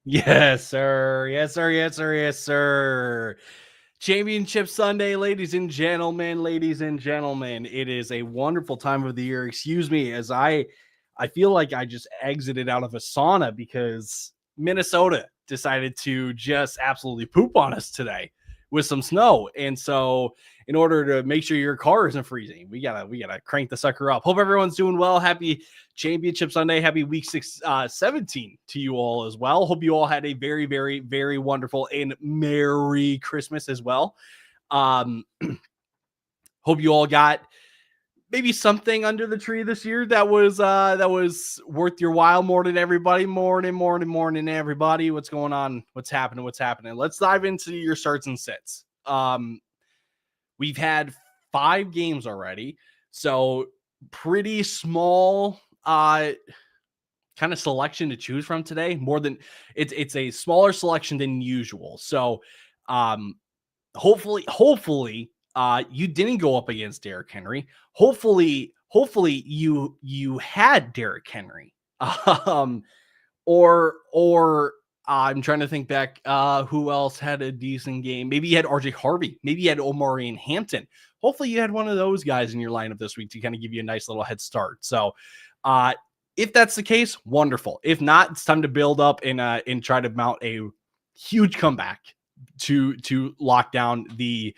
Yes, sir. Yes, sir. Yes, sir. Yes, sir. Championship Sunday, ladies and gentlemen. Ladies and gentlemen, it is a wonderful time of the year. Excuse me, as I feel like I just exited out of a sauna because Minnesota decided to just absolutely poop on us today with some snow, and so in order to make sure your car isn't freezing, we gotta crank the sucker up. Hope everyone's doing well. Happy Championship Sunday. Happy week 17 to you all as well. Hope you all had a very, very, very wonderful and Merry Christmas as well. Um, hope you all got maybe something under the tree this year that was worth your while. Morning, everybody. Morning, everybody. What's going on? What's happening? What's happening? Let's dive into your starts and sits. We've had 5 games already, so pretty small kind of selection to choose from today. More than it's a smaller selection than usual. So um hopefully you didn't go up against Derrick Henry. Hopefully you had Derrick Henry. Um or I'm trying to think back who else had a decent game. Maybe you had RJ Harvey, maybe you had Omari and Hampton. Hopefully you had one of those guys in your lineup this week to kind of give you a nice little head start. So uh if that's the case, wonderful. If not, it's time to build up and try to mount a huge comeback to lock down the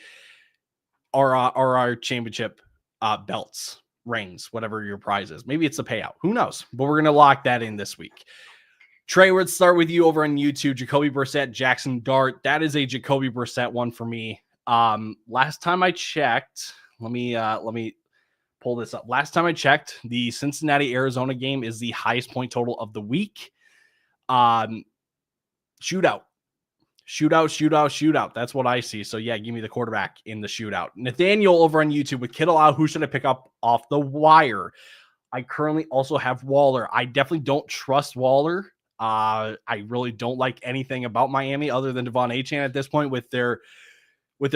our championship belts, rings, whatever your prize is. Maybe it's a payout. Who knows? But we're gonna lock that in this week. Trey, let's start with you over on YouTube. Jacoby Brissett, Jackson Dart. That is a Jacoby Brissett one for me. Last time I checked, let me pull this up. Last time I checked, the Cincinnati Arizona game is the highest point total of the week. Shootout. That's what I see. So yeah, give me the quarterback in the shootout. Nathaniel over on YouTube with Kittle out. Who should I pick up off the wire? I currently also have Waller. I definitely don't trust Waller. I really don't like anything about Miami other than Devon Achane at this point with their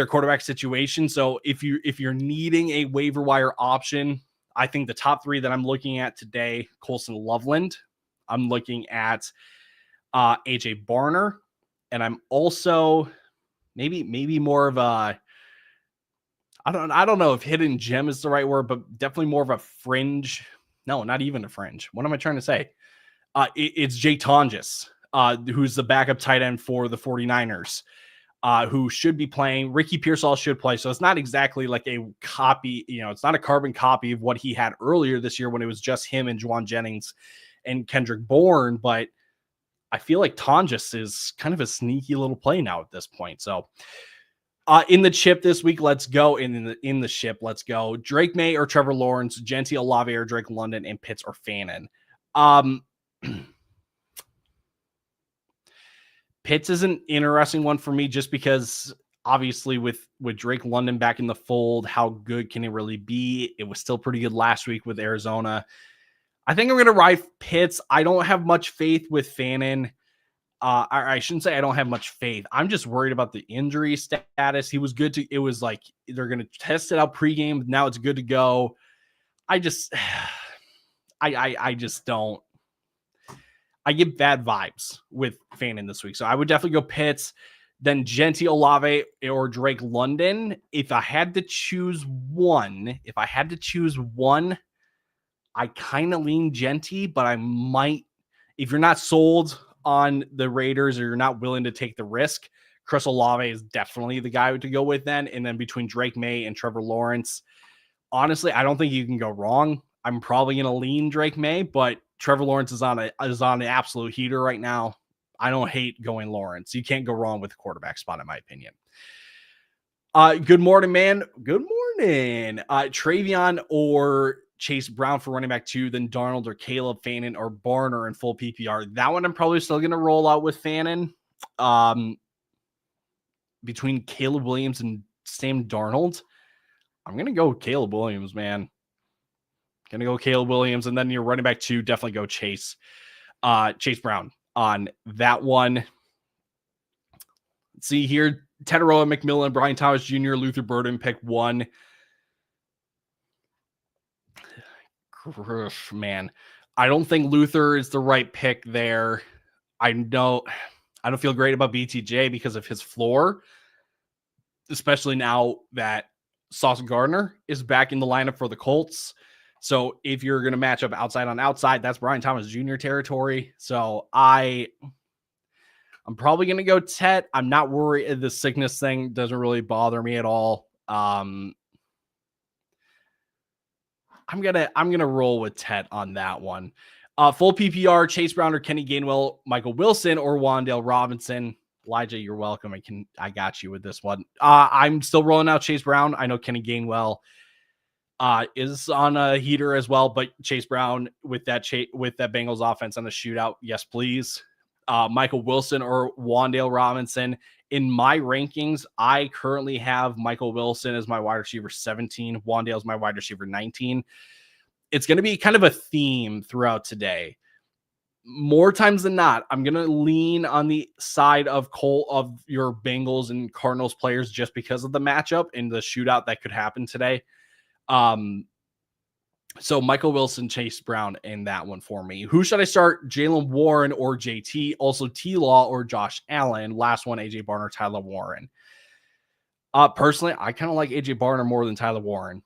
quarterback situation. So if you're needing a waiver wire option, I think the top 3 that I'm looking at today: Colson Loveland, I'm looking at AJ Barner, and I'm also maybe more of a I don't know if hidden gem is the right word, but definitely more of a fringe. No, not even a fringe. What am I trying to say? It's Jay Tonjes, who's the backup tight end for the 49ers, who should be playing. Ricky Pearsall should play. So it's not exactly like a copy, it's not a carbon copy of what he had earlier this year when it was just him and Juwan Jennings and Kendrick Bourne. But I feel like Tonjes is kind of a sneaky little play now at this point. So in the chip this week, let's go. In the ship, let's go. Drake May or Trevor Lawrence, Genty Olave or Drake London, and Pitts or Fannin. Pitts is an interesting one for me just because obviously with Drake London back in the fold, how good can it really be? It was still pretty good last week with Arizona. I think I'm going to ride Pitts. I don't have much faith with Fannin. I shouldn't say I don't have much faith. I'm just worried about the injury status. He was good to, it was like they're going to test it out pregame. Now it's good to go. I just, I just don't. I get bad vibes with Fannin this week. So I would definitely go Pitts, then Genty Olave or Drake London. If I had to choose one, I kind of lean Genty, but I might, if you're not sold on the Raiders or you're not willing to take the risk, Chris Olave is definitely the guy to go with then. And then between Drake May and Trevor Lawrence, honestly, I don't think you can go wrong. I'm probably going to lean Drake May, but Trevor Lawrence is on an absolute heater right now. I don't hate going Lawrence. You can't go wrong with the quarterback spot, in my opinion. Good morning, man. Good morning. Travion or Chase Brown for running back 2, then Darnold or Caleb, Fannin or Barner in full PPR. That one I'm probably still going to roll out with Fannin. Between Caleb Williams and Sam Darnold, I'm going to go Caleb Williams, man. Going to go Caleb Williams, and then your running back 2, definitely go Chase Brown on that one. Let's see here. Tetaroa McMillan, Brian Thomas Jr., Luther Burden, pick 1. Man, I don't think Luther is the right pick there. I know I don't feel great about BTJ because of his floor, especially now that Sauce Gardner is back in the lineup for the Colts. So if you're going to match up outside on outside, that's Brian Thomas Jr. territory. So I'm probably going to go Tet. I'm not worried. The sickness thing doesn't really bother me at all. I'm gonna roll with Tet on that one. Full PPR: Chase Brown or Kenny Gainwell, Michael Wilson or Wan'Dale Robinson. Elijah, you're welcome. I got you with this one. I'm still rolling out Chase Brown. I know Kenny Gainwell is on a heater as well, but Chase Brown with that Bengals offense on a shootout, yes please. Michael Wilson or Wan'Dale Robinson. In my rankings, I currently have Michael Wilson as my wide receiver 17. Wan'Dale is my wide receiver 19. It's going to be kind of a theme throughout today. More times than not, I'm going to lean on the side of your Bengals and Cardinals players just because of the matchup and the shootout that could happen today. So Michael Wilson, Chase Brown in that one for me. Who should I start? Jaylen Warren or JT? Also T-Law or Josh Allen. Last one, AJ Barner, Tyler Warren. Personally, I kind of like AJ Barner more than Tyler Warren.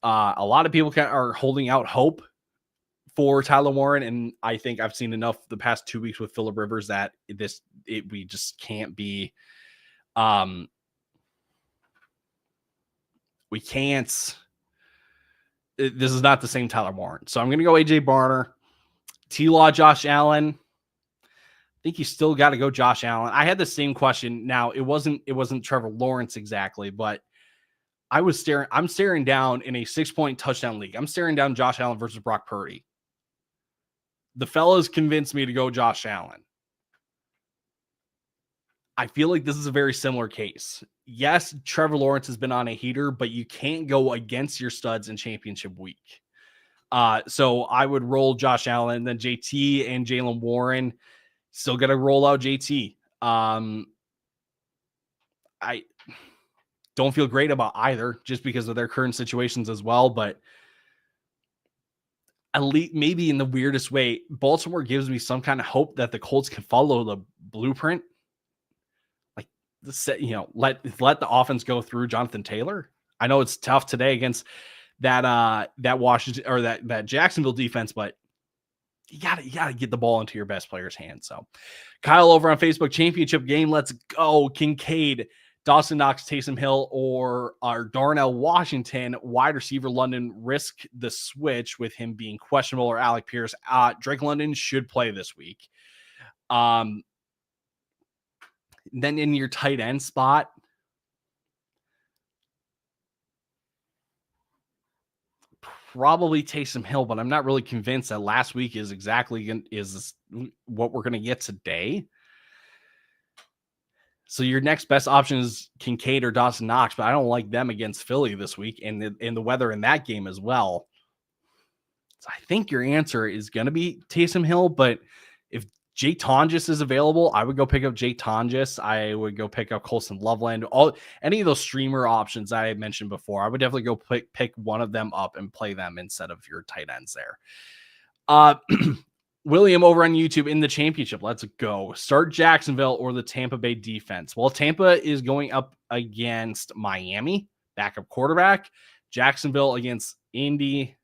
A lot of people are holding out hope for Tyler Warren, and I think I've seen enough the past 2 weeks with Phillip Rivers that we just can't be. We can't. This is not the same Tyler Warren. So I'm going to go AJ Barner. T-Law, Josh Allen. I think you still got to go Josh Allen. I had the same question. Now, it wasn't Trevor Lawrence exactly, but I'm staring down in a 6-point touchdown league. I'm staring down Josh Allen versus Brock Purdy. The fellas convinced me to go Josh Allen. I feel like this is a very similar case. Yes, Trevor Lawrence has been on a heater, but you can't go against your studs in championship week. So I would roll Josh Allen, then JT and Jaylen Warren. Still got to roll out JT. I don't feel great about either just because of their current situations as well, but at least maybe in the weirdest way, Baltimore gives me some kind of hope that the Colts can follow the blueprint. Let the offense go through Jonathan Taylor. I know it's tough today against that Washington or that Jacksonville defense, but you gotta get the ball into your best player's hands. So Kyle over on Facebook, championship game. Let's go. Kincaid, Dawson Knox, Taysom Hill, or Darnell Washington, wide receiver London risk the switch with him being questionable, or Alec Pierce. Drake London should play this week. Then in your tight end spot, probably Taysom Hill, but I'm not really convinced that last week is what we're going to get today. So your next best option is Kincaid or Dawson Knox, but I don't like them against Philly this week and the weather in that game as well. So I think your answer is going to be Taysom Hill, but if Jay Tonjes is available, I would go pick up Jay Tonjes. I would go pick up Colson Loveland. Any of those streamer options I had mentioned before, I would definitely go pick one of them up and play them instead of your tight ends there. William over on YouTube in the championship. Let's go. Start Jacksonville or the Tampa Bay defense. Well, Tampa is going up against Miami, backup quarterback. Jacksonville against Indy.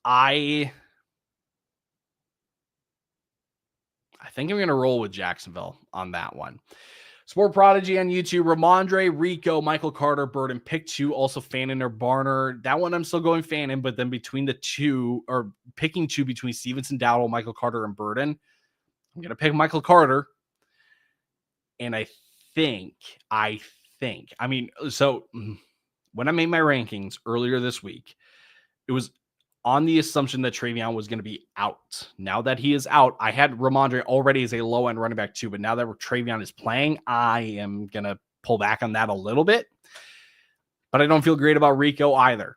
I think I'm going to roll with Jacksonville on that one. Sport Prodigy on YouTube, Ramondre, Rico, Michael Carter, Burden, pick 2, also Fannin or Barner. That one I'm still going Fannin, but then between the two, or picking 2 between Stevenson, Dowdle, Michael Carter, and Burden, I'm going to pick Michael Carter. And I mean, so when I made my rankings earlier this week, it was on the assumption that Travion was going to be out. Now that he is out, I had Ramondre already as a low-end running back too, but now that Travion is playing, I am going to pull back on that a little bit. But I don't feel great about Rico either.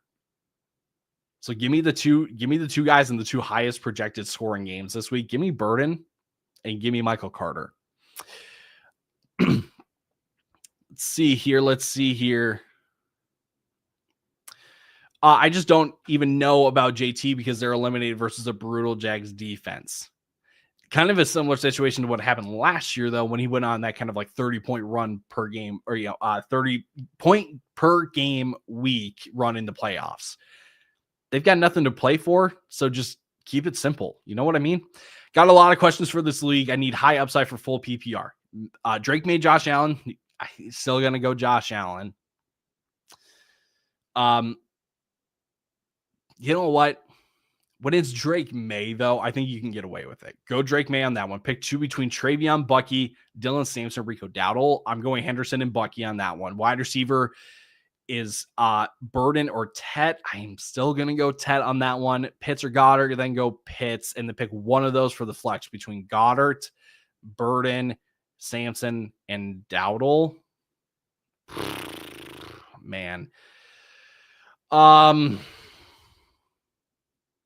So give me the two guys in the 2 highest projected scoring games this week. Give me Burden and give me Michael Carter. Let's see here. I just don't even know about JT because they're eliminated versus a brutal Jags defense. Kind of a similar situation to what happened last year, though, when he went on that kind of like 30-point run per game, or 30-point per game week run in the playoffs. They've got nothing to play for, so just keep it simple. You know what I mean? Got a lot of questions for this league. I need high upside for full PPR. Drake made Josh Allen. He's still going to go Josh Allen. You know what? When it's Drake May, though, I think you can get away with it. Go Drake May on that one. Pick two between Travion, Bucky, Dylan Sampson, Rico Dowdle. I'm going Henderson and Bucky on that one. Wide receiver is Burden or Tet. I'm still going to go Tet on that one. Pitts or Goddard, then go Pitts, and then pick one of those for the flex between Goddard, Burden, Sampson, and Dowdle. Man.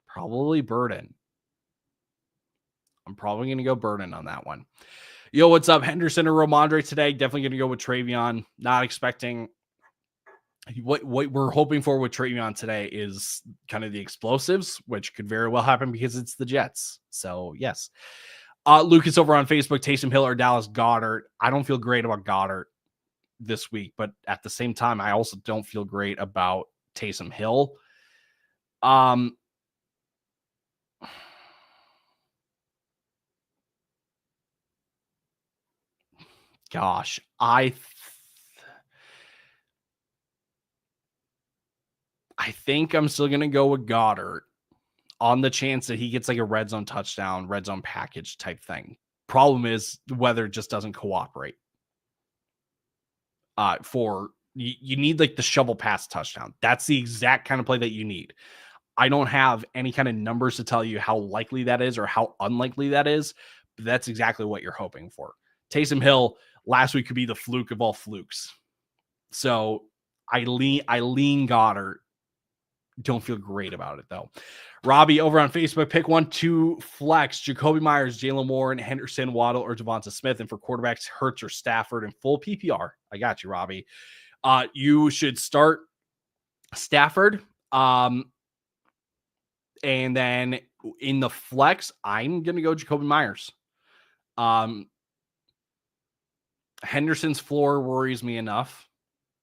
Probably Burden. I'm probably going to go Burden on that one. Yo, what's up? Henderson or Ramondre today? Definitely going to go with Travion. Not expecting what we're hoping for with Travion today is kind of the explosives, which could very well happen because it's the Jets. So, yes. Lucas over on Facebook, Taysom Hill or Dallas Goedert. I don't feel great about Goddard this week, but at the same time, I also don't feel great about Taysom Hill. Gosh, I think I'm still going to go with Goddard on the chance that he gets like a red zone touchdown, red zone package type thing. Problem is the weather just doesn't cooperate. You need like the shovel pass touchdown. That's the exact kind of play that you need. I don't have any kind of numbers to tell you how likely that is or how unlikely that is, but that's exactly what you're hoping for. Taysom Hill last week could be the fluke of all flukes. So I lean Goddard. Don't feel great about it, though. Robbie over on Facebook, pick 1-2 flex. Jacoby Myers, Jalen Warren, Henderson, Waddle, or Devonta Smith. And for quarterbacks, Hurts or Stafford in full PPR. I got you, Robbie. You should start Stafford. And then in the flex, I'm going to go Jacoby Myers. Henderson's floor worries me enough.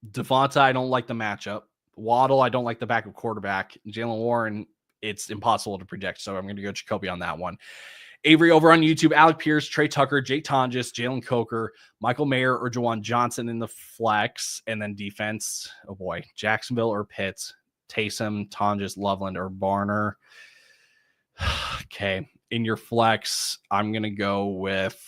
Devonta, I don't like the matchup. Waddle, I don't like the backup quarterback. Jalen Warren, it's impossible to predict, so I'm going to go Jacoby on that one. Avery over on YouTube, Alec Pierce, Trey Tucker, Jake Tonjes, Jalen Coker, Michael Mayer or Juwan Johnson in the flex, and then defense. Oh boy, Jacksonville or Pitts, Taysom, Tonjes, Loveland, or Barner. Okay, in your flex, I'm going to go with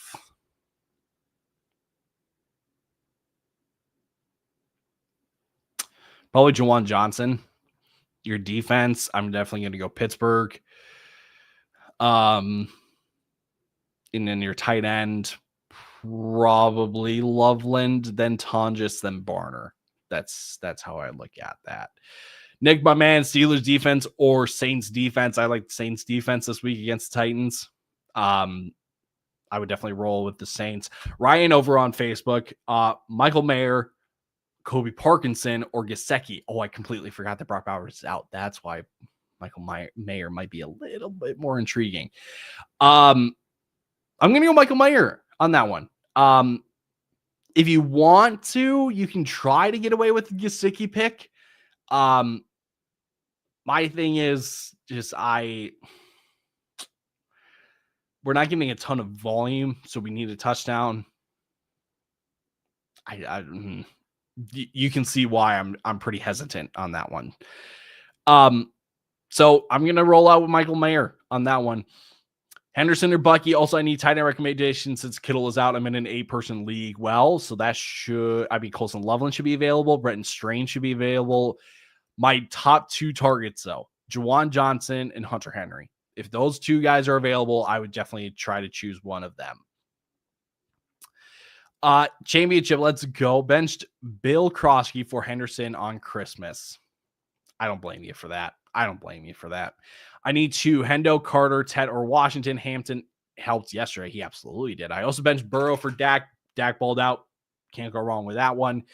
probably Juwan Johnson. Your defense, I'm definitely going to go Pittsburgh. And then your tight end, probably Loveland, then Tonjes, then Barner. That's how I look at that. Nick, my man, Steelers defense or Saints defense. I like Saints defense this week against the Titans. I would definitely roll with the Saints. Ryan over on Facebook, Michael Mayer, Kobe Parkinson, or Gesicki. Oh, I completely forgot that Brock Bowers is out. That's why Michael Mayer might be a little bit more intriguing. I'm going to go Michael Mayer on that one. If you want to, you can try to get away with the Gesicki pick. My thing is just we're not getting a ton of volume, so we need a touchdown. You can see why I'm pretty hesitant on that one. So I'm going to roll out with Michael Mayer on that one. Henderson or Bucky. Also, I need tight end recommendations since Kittle is out. I'm in an 8-person league. So that Colson Loveland should be available. Brenton Strange should be available. My top 2 targets, though, Juwan Johnson and Hunter Henry. If those 2 guys are available, I would definitely try to choose one of them. Championship, let's go. Benched Bill Krosky for Henderson on Christmas. I don't blame you for that. I need 2, Hendo, Carter, Ted, or Washington. Hampton helped yesterday. He absolutely did. I also benched Burrow for Dak. Dak balled out. Can't go wrong with that one.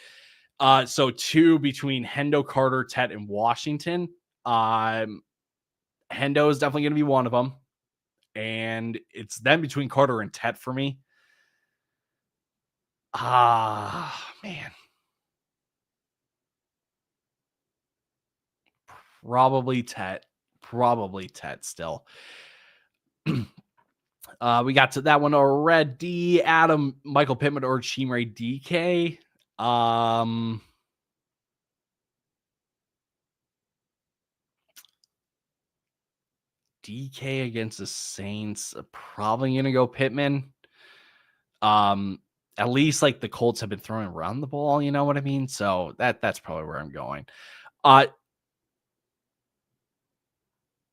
So 2 between Hendo, Carter, Ted, and Washington. Hendo is definitely going to be one of them. and it's then between Carter and Tet for me. Man. Probably Tet. Probably Tet still. We got to that one already. Adam, Michael Pittman, or Chimere DK. DK against the Saints. Probably gonna go Pittman. At least like the Colts have been throwing around the ball, you know what I mean? So that's probably where I'm going.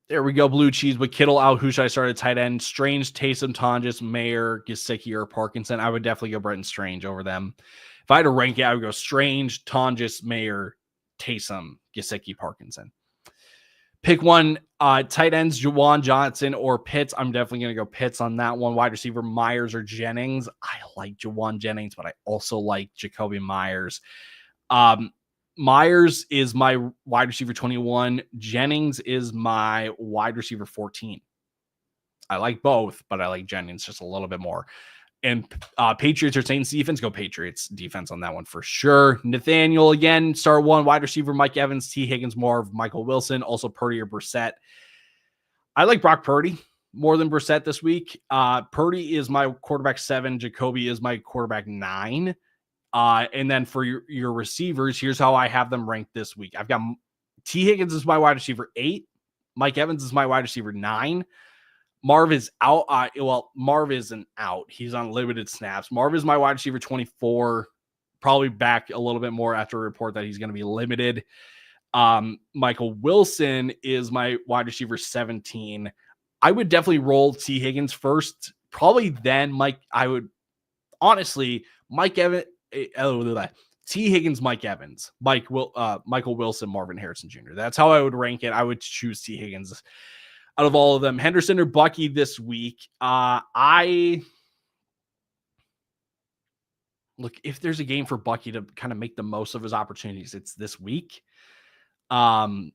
There we go. Blue cheese with Kittle out. Who should I start at tight end? Strange, Taysom, Tonjes, Mayer, Gesicki, or Parkinson. I would definitely go Brenton Strange over them. If I had to rank it, I would go Strange, Tonjes, Mayer, Taysom, Gesicki, Parkinson. Pick one. Tight ends, Juwan Johnson or Pitts. I'm definitely going to go Pitts on that one. Wide receiver, Myers or Jennings. I like Juwan Jennings, but I also like Jacoby Myers. Myers is my wide receiver 21. Jennings is my wide receiver 14. I like both, but I like Jennings just a little bit more. And Patriots or Saints defense, go Patriots defense on that one for sure. Nathaniel, again, start one. Wide receiver, Mike Evans, T. Higgins, more of Michael Wilson. Also Purdy or Brissett. I like Brock Purdy more than Brissett this week. Purdy is my quarterback 7. Jacoby is my quarterback 9. And then for your receivers, here's how I have them ranked this week. I've got T. Higgins is my wide receiver 8. Mike Evans is my wide receiver 9. Marv is out. Marv isn't out. He's on limited snaps. Marv is my wide receiver 24. Probably back a little bit more after a report that he's going to be limited. Michael Wilson is my wide receiver 17. I would definitely roll T. Higgins first. Probably then Mike. I would honestly Mike Evans. T. Higgins, Mike Evans, Michael Wilson, Marvin Harrison Jr. That's how I would rank it. I would choose T. Higgins out of all of them. Henderson or Bucky this week. Look, if there's a game for Bucky to kind of make the most of his opportunities, it's this week. I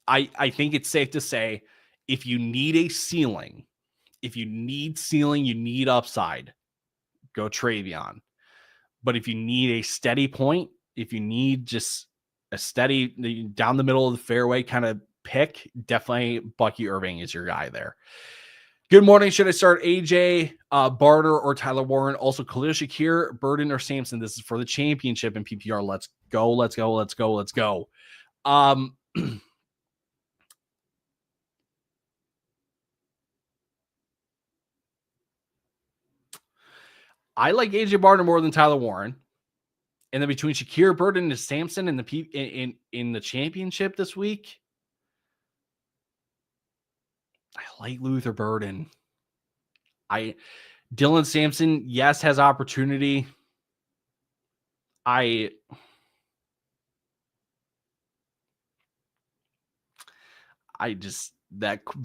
think it's safe to say if you need a ceiling, you need upside, go Travion. But if you need a steady point, if you need just a steady down the middle of the fairway kind of pick, definitely Bucky Irving is your guy there. Good morning. Should I start AJ, Barter, or Tyler Warren? Also, Khalil Shakir, Burden, or Sampson? This is for the championship in PPR. Let's go. Let's go. Let's go. Let's go. I like AJ Barter more than Tyler Warren. And then between Shakir, Burden, and Sampson in the championship this week, I like Luther Burden. Dylan Sampson, yes, has opportunity. The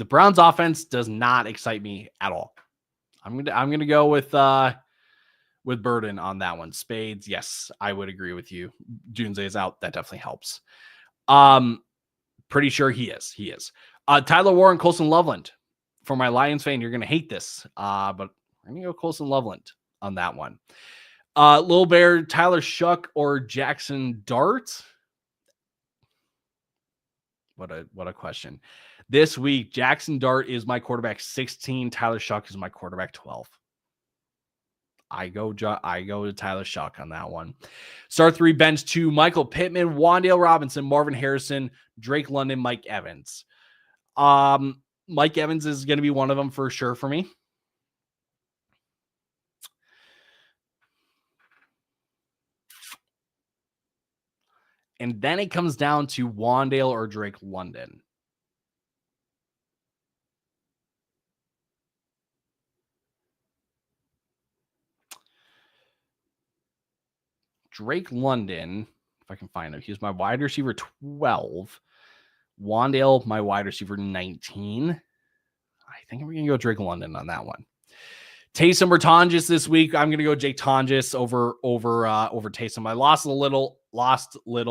Browns offense does not excite me at all. I'm gonna go with Burden on that one. Spades, yes, I would agree with you. Junze is out. That definitely helps. Pretty sure he is. Tyler Warren, Colson Loveland. For my Lions fan, you're gonna hate this, but I'm gonna go Colson Loveland on that one. Lil Bear, Tyler Shuck, or Jackson Dart. What a question. This week, Jackson Dart is my quarterback 16. Tyler Shuck is my quarterback 12. I go to Tyler Shuck on that one. Start 3, bench 2, Michael Pittman, Wan'Dale Robinson, Marvin Harrison, Drake London, Mike Evans. Mike Evans is going to be one of them for sure for me. And then it comes down to Wan'Dale or Drake London. Drake London, if I can find him, he's my wide receiver 12. Wan'Dale, my wide receiver 19. I think we're going to go Drake London on that one. Taysom or Tonjes this week. I'm going to go Jake Tonjes over Taysom. I lost little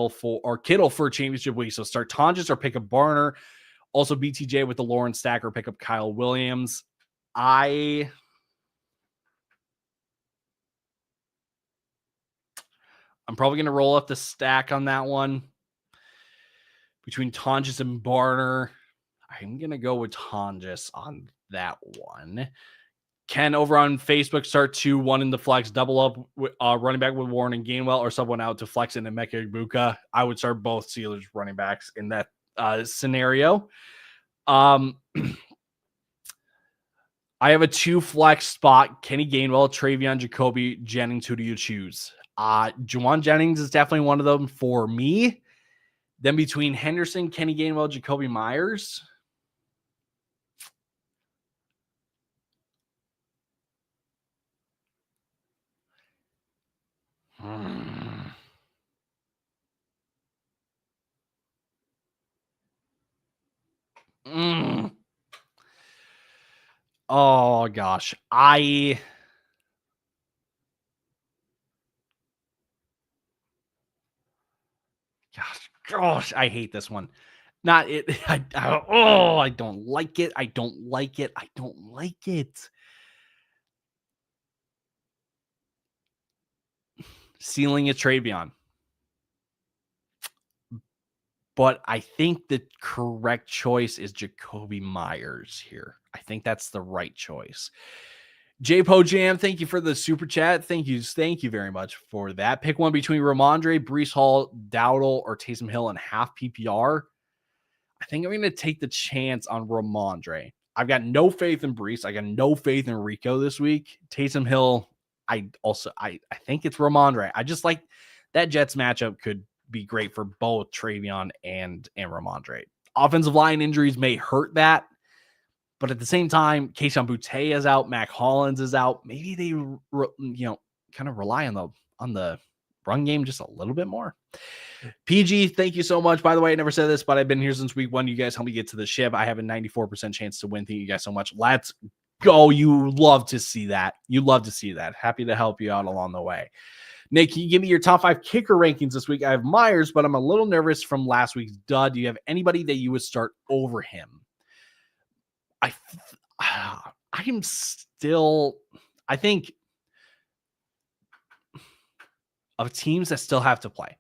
for Kittle for championship week. So start Tonjes or pick a Barner. Also, BTJ with the Lauren Stacker pickup Kyle Williams. I'm probably going to roll up the stack on that one. Between Tonjes and Barner, I'm going to go with Tonjes on that one. Ken over on Facebook, start 2-1 in the flex, double up running back with Warren and Gainwell, or sub one out to flex in Emeka Egbuka. I would start both Steelers running backs in that scenario. I have a 2 flex spot, Kenny Gainwell, Travion, Jacoby, Jennings. Who do you choose? Juwan Jennings is definitely one of them for me. Then between Henderson, Kenny Gainwell, Jacoby Myers. Oh, gosh. Gosh, I hate this one. Not it. I don't like it. I don't like it. I don't like it. Ceiling is Travion. But I think the correct choice is Jacoby Myers here. I think that's the right choice. JPO Jam, thank you for the super chat. Thank you very much for that. Pick one between Ramondre, Breece Hall, Dowdle, or Taysom Hill in half PPR. I think I'm going to take the chance on Ramondre. I've got no faith in Breece. I got no faith in Rico this week. Taysom Hill, I think it's Ramondre. I just like that Jets matchup could be great for both Travion and Ramondre. Offensive line injuries may hurt that, but at the same time, Kayshon Boutte is out, Mac Hollins is out. Maybe they kind of rely on the run game just a little bit more. PG, thank you so much. By the way, I never said this, but I've been here since week 1. You guys help me get to the ship. I have a 94% chance to win. Thank you guys so much. Let's go. You love to see that. Happy to help you out along the way. Nick, can you give me your top 5 kicker rankings this week? I have Myers, but I'm a little nervous from last week's dud. Do you have anybody that you would start over him? I think of teams that still have to play,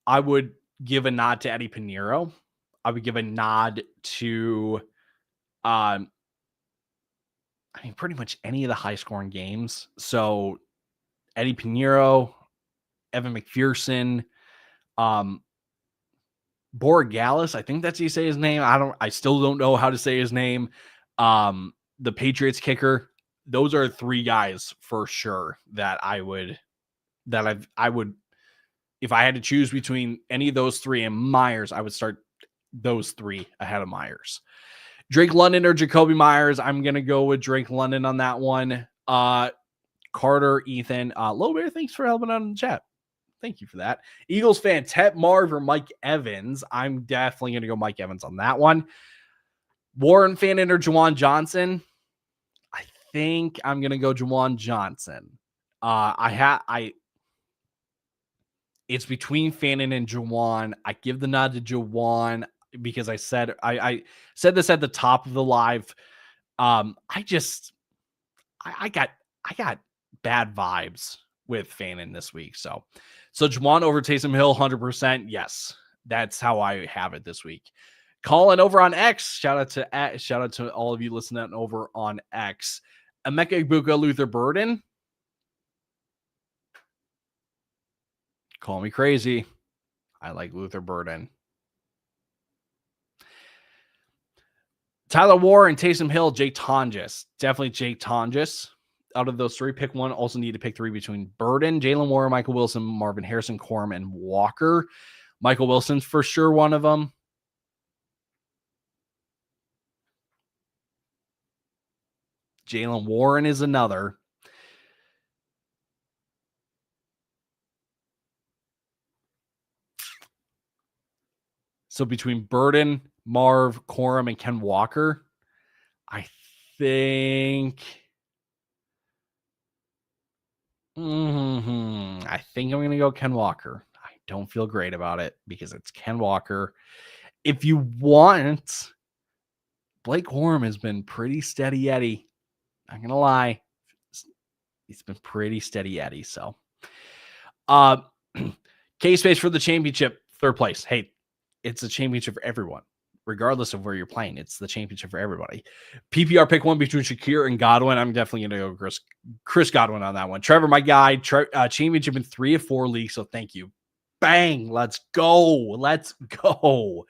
I would give a nod to Eddie Pinheiro. I would give a nod to, pretty much any of the high scoring games. So Eddie Pinheiro, Evan McPherson, Borregales. I think that's how you say his name. I still don't know how to say his name. The Patriots kicker. Those are 3 guys for sure that I would, if I had to choose between any of those 3 and Myers, I would start those 3 ahead of Myers. Drake London or Jacoby Myers. I'm going to go with Drake London on that one. Carter, Ethan, Low Bear, thanks for helping out in the chat. Thank you for that. Eagles fan, Tet Marv or Mike Evans. I'm definitely going to go Mike Evans on that one. Warren fan or Juwan Johnson. I think I'm going to go Juwan Johnson. It's between Fannin and Juwan. I give the nod to Juwan because I said this at the top of the live. I got bad vibes with Fannin this week. So Juwan over Taysom Hill, 100%. Yes, that's how I have it this week. Colin over on X. Shout out to all of you listening over on X. Emeka Egbuka, Luther Burden. Call me crazy. I like Luther Burden. Tyler Warren, Taysom Hill, Jake Tonjes. Definitely Jake Tonjes. Out of those 3, pick one. Also need to pick 3 between Burden, Jalen Warren, Michael Wilson, Marvin Harrison, Corum, and Walker. Michael Wilson's for sure one of them. Jalen Warren is another. So between Burden, Marv, Corum, and Ken Walker, I think I'm going to go Ken Walker. I don't feel great about it because it's Ken Walker. if you want, Blake Corum has been pretty steady Eddie. Not gonna lie. He's been pretty steady Eddie. So K-Space for the championship, third place. Hey, it's a championship for everyone, regardless of where you're playing. It's the championship for everybody. PPR pick one between Shakir and Godwin. I'm definitely going to go Chris Godwin on that one. Trevor, my guy, championship in 3 of 4 leagues. So thank you. Bang. Let's go. Let's go.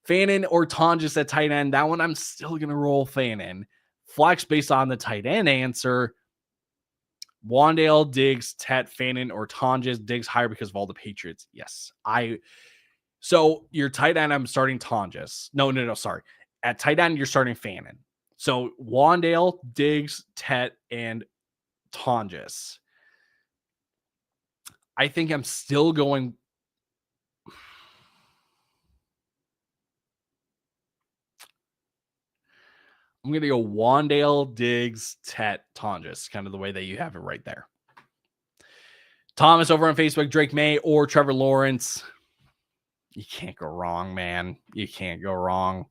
Fannin or Tonjes at tight end. That one I'm still going to roll Fannin. Flex based on the tight end answer. Wandale, Diggs, Tet, Fannin, or Tonjes. Diggs higher because of all the Patriots. Yes. So your tight end, I'm starting Tonjes. No, sorry. At tight end, you're starting Fannin. So Wandale, Diggs, Tet, and Tonjes. I think I'm still going. I'm going to go Wandale, Diggs, Tet, Tonjes. Kind of the way that you have it right there. Thomas over on Facebook, Drake May or Trevor Lawrence. You can't go wrong, man. You can't go wrong.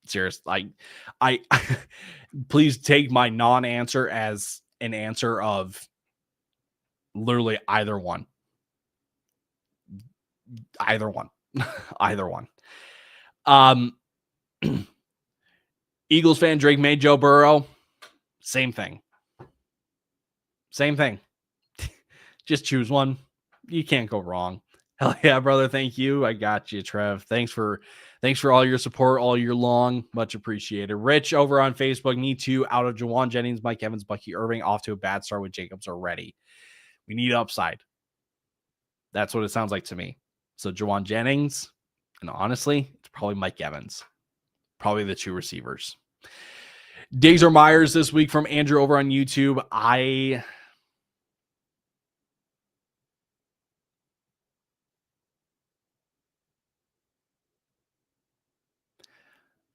Serious. I please take my non-answer as an answer of literally either one. Either one. Either one. Eagles fan, Drake May, Joe Burrow. Same thing. Same thing. Just choose one. You can't go wrong. Hell yeah, brother. Thank you. I got you, Trev. Thanks for all your support all year long. Much appreciated. Rich over on Facebook. Need to out of Jawan Jennings, Mike Evans, Bucky Irving. Off to a bad start with Jacobs already. We need upside. That's what it sounds like to me. So Jawan Jennings, and honestly, it's probably Mike Evans. Probably the 2 receivers. Diggs or Myers this week from Andrew over on YouTube. I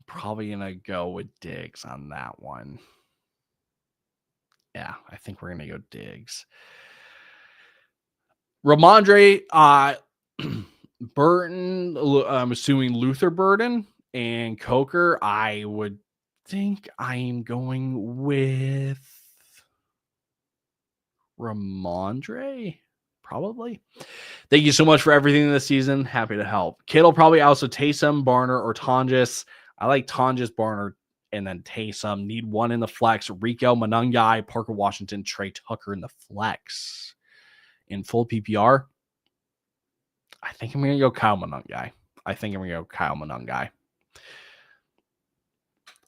probably going to go with Diggs on that one. Yeah, I think we're going to go Diggs. Ramondre Burton, I'm assuming Luther Burton and Coker. I would think I'm going with Ramondre, probably. Thank you so much for everything this season. Happy to help. Kittle probably also Taysom, Barner, or Tonjes. I like Tonjes, Barner, and then Taysom. Need one in the flex. Rico, Monungai, Parker Washington, Trey Tucker in the flex. In full PPR, I think I'm going to go Kyle Monungai.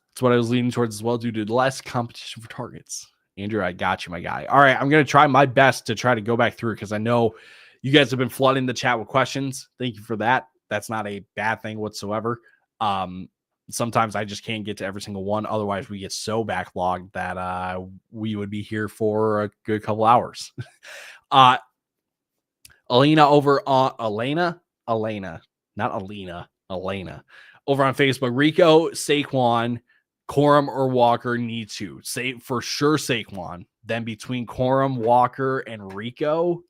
That's what I was leaning towards as well due to less competition for targets. Andrew, I got you, my guy. All right, I'm going to try my best to try to go back through because I know you guys have been flooding the chat with questions. Thank you for that. That's not a bad thing whatsoever. Sometimes I just can't get to every single one. Otherwise, we get so backlogged that we would be here for a good couple hours. Elena over on Elena, not Alina, Elena over on Facebook. Rico, Saquon, Corum or Walker need to say for sure Saquon. Then between Corum, Walker, and Rico,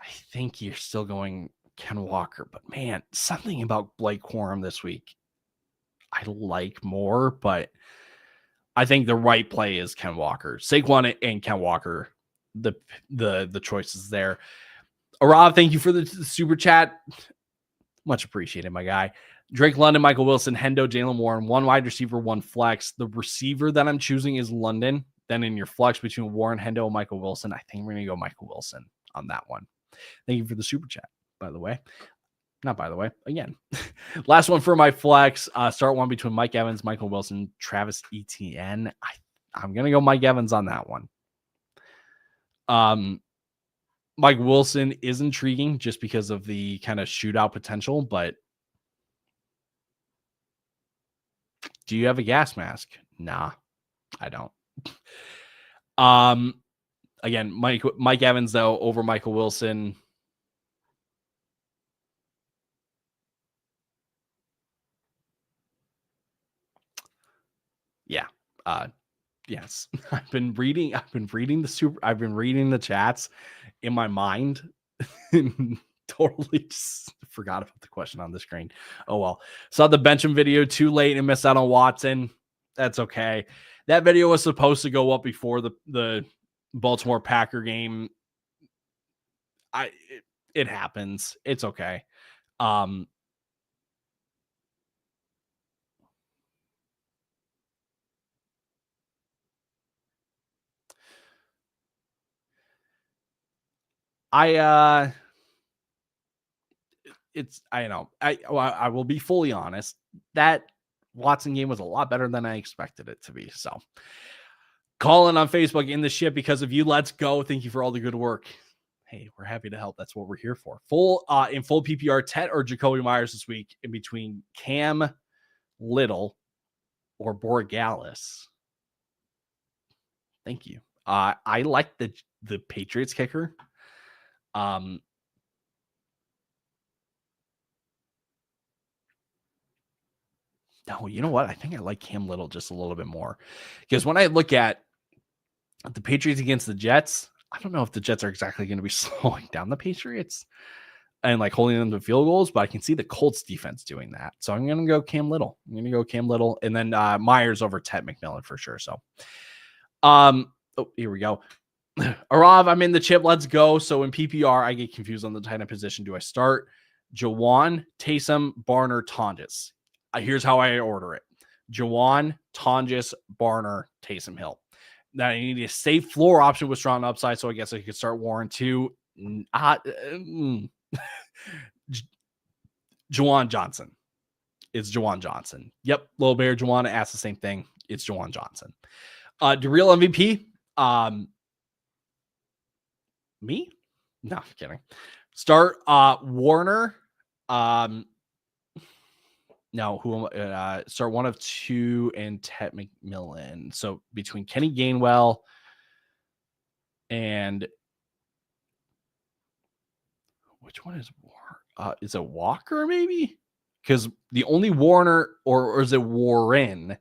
I think you're still going Ken Walker, but man, something about Blake Corum this week I like more, but I think the right play is Ken Walker. Saquon and Ken Walker, the choices there. Rob, thank you for the super chat. Much appreciated, my guy. Drake London, Michael Wilson, Hendo, Jalen Warren, 1 wide receiver, 1 flex. The receiver that I'm choosing is London. Then in your flex between Warren, Hendo, and Michael Wilson, I think we're going to go Michael Wilson on that one. Thank you for the super chat, by the way. Not by the way, again. Last one for my flex. Start one between Mike Evans, Michael Wilson, Travis Etienne. I'm going to go Mike Evans on that one. Mike Wilson is intriguing just because of the kind of shootout potential, but do you have a gas mask? Nah, I don't. Again, Mike Evans, though, over Michael Wilson. Yeah. Yes, I've been reading the chats in my mind and totally just forgot about the question on the screen. Oh well. Saw the Bencham video too late and missed out on Watson. That's okay. That video was supposed to go up before the Baltimore Packer game. It happens. It's okay. I know. I will be fully honest. That Watson game was a lot better than I expected it to be. So calling on Facebook in the ship because of you. Let's go. Thank you for all the good work. Hey, we're happy to help. That's what we're here for. Full PPR, Tet or Jacoby Myers this week in between Cam Little or Borgalis. Thank you. I like the Patriots kicker. No, you know what? I think I like Cam Little just a little bit more because when I look at the Patriots against the Jets, I don't know if the Jets are exactly going to be slowing down the Patriots and like holding them to field goals, but I can see the Colts defense doing that. So I'm going to go Cam Little. And then Myers over Ted McMillan for sure. So, here we go. Arav, I'm in the chip. Let's go. So in PPR, I get confused on the tight end position. Do I start Jawan, Taysom, Barner, Tonjes? Here's how I order it. Jawan, Tonjes, Barner, Taysom Hill. Now I need a safe floor option with strong upside, so I guess I could start Warren too. Jawan Johnson. It's Jawan Johnson. Yep, Little Bear Jawan asked the same thing. It's Jawan Johnson. The real MVP. Me? No, I'm kidding. Start Warner. No, who start one of two and Ted McMillan. So between Kenny Gainwell and which one is is it Walker maybe? Because the only Warner or is it Warren?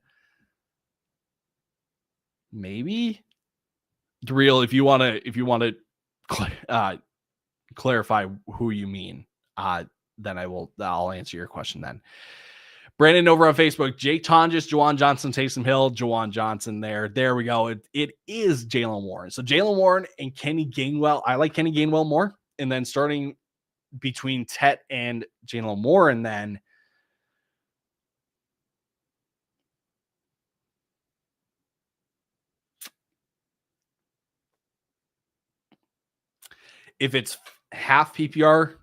Maybe. Real, if you want to clarify who you mean, then I'll answer your question then. Brandon over on Facebook, Jake Tonjes, Jawan Johnson, Taysom Hill, Jawan Johnson there. There we go. It is Jalen Warren. So Jalen Warren and Kenny Gainwell. I like Kenny Gainwell more. And then starting between Tet and Jalen Warren, then if it's half PPR,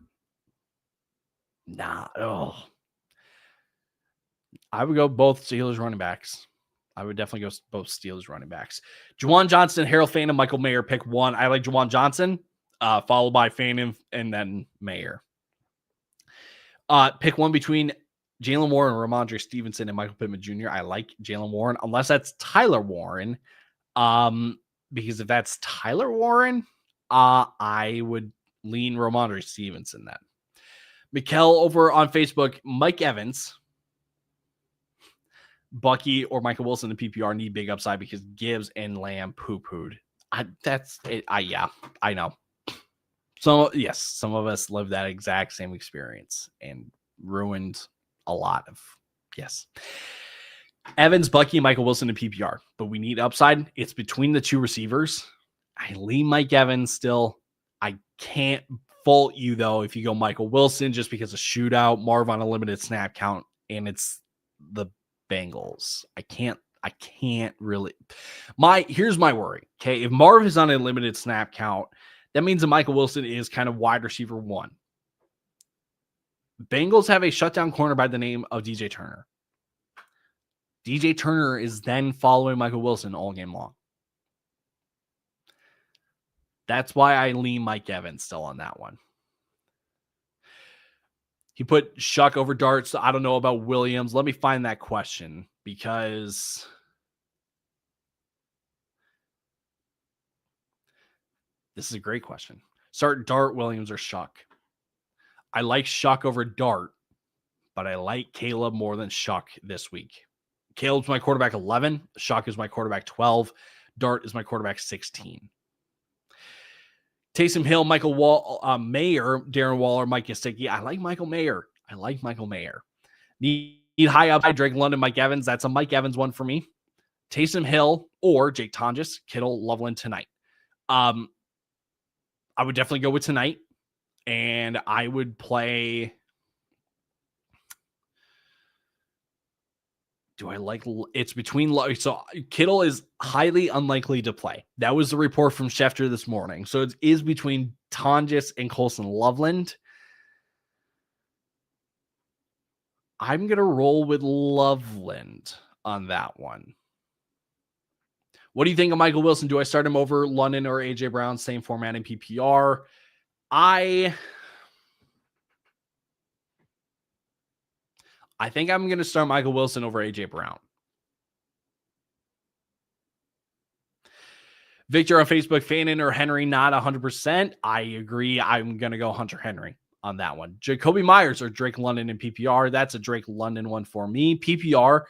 I would go both Steelers running backs. I would definitely go both Steelers running backs. Juwan Johnson, Harold Phantom, Michael Mayer, pick one. I like Juwan Johnson, followed by Phantom and then Mayer. Pick one between Jalen Warren, Ramondre Stevenson, and Michael Pittman Jr. I like Jalen Warren, unless that's Tyler Warren. Because if that's Tyler Warren, I would lean Ramondre Stevenson then. Mikkel over on Facebook, Mike Evans, Bucky, or Michael Wilson in PPR need big upside because Gibbs and Lamb poo-pooed. That's it. Yeah, I know. So yes, some of us lived that exact same experience and ruined a lot of yes. Evans, Bucky, Michael Wilson in PPR, but we need upside. It's between the two receivers. I lean Mike Evans still. I can't fault you though if you go Michael Wilson just because of shootout, Marv on a limited snap count, and it's the Bengals. I can't really. Here's my worry. Okay, if Marv is on a limited snap count, that means that Michael Wilson is kind of wide receiver one. Bengals have a shutdown corner by the name of DJ Turner. DJ Turner is then following Michael Wilson all game long. That's why I lean Mike Evans still on that one. He put Shuck over Dart, so I don't know about Williams. Let me find that question because this is a great question. Start Dart, Williams, or Shuck. I like Shuck over Dart, but I like Caleb more than Shuck this week. Caleb's my quarterback 11. Shock is my quarterback 12. Dart is my quarterback 16. Taysom Hill, Michael Mayer, Darren Waller, Mike Gesicki. I like Michael Mayer. Need high upside, Drake London, Mike Evans. That's a Mike Evans one for me. Taysom Hill or Jake Tonjes, Kittle, Loveland tonight. I would definitely go with tonight, and I would play. Do I like it's between? So Kittle is highly unlikely to play. That was the report from Schefter this morning. So it is between Tonjes and Colson Loveland. I'm going to roll with Loveland on that one. What do you think of Michael Wilson? Do I start him over London or AJ Brown? Same format in PPR. I think I'm going to start Michael Wilson over AJ Brown. Victor on Facebook, Fannin or Henry, not 100%. I agree. I'm going to go Hunter Henry on that one. Jacoby Myers or Drake London in PPR. That's a Drake London one for me. PPR,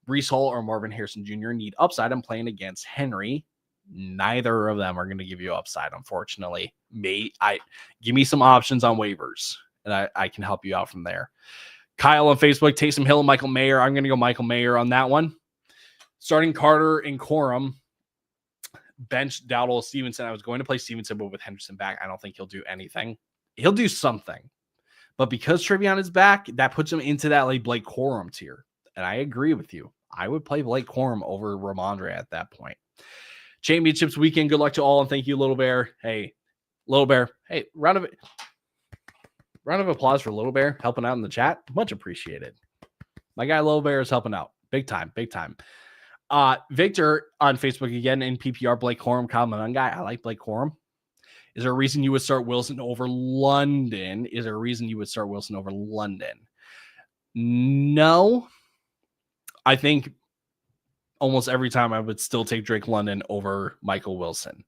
Breece Hall or Marvin Harrison Jr. need upside. I'm playing against Henry. Neither of them are going to give you upside, unfortunately. Give me some options on waivers, and I can help you out from there. Kyle on Facebook, Taysom Hill and Michael Mayer. I'm going to go Michael Mayer on that one. Starting Carter and Corum. Bench Dowdle, Stevenson. I was going to play Stevenson, but with Henderson back, I don't think he'll do anything. He'll do something. But because Trevion is back, that puts him into that like Blake Corum tier. And I agree with you. I would play Blake Corum over Ramondre at that point. Championships weekend. Good luck to all. And thank you, Little Bear. Hey, Little Bear. Hey, round of applause for Little Bear helping out in the chat. Much appreciated. My guy Little Bear is helping out. Big time. Victor on Facebook again in PPR, Blake Corum, Kyle Manon guy. I like Blake Corum. Is there a reason you would start Wilson over London? No. I think almost every time I would still take Drake London over Michael Wilson.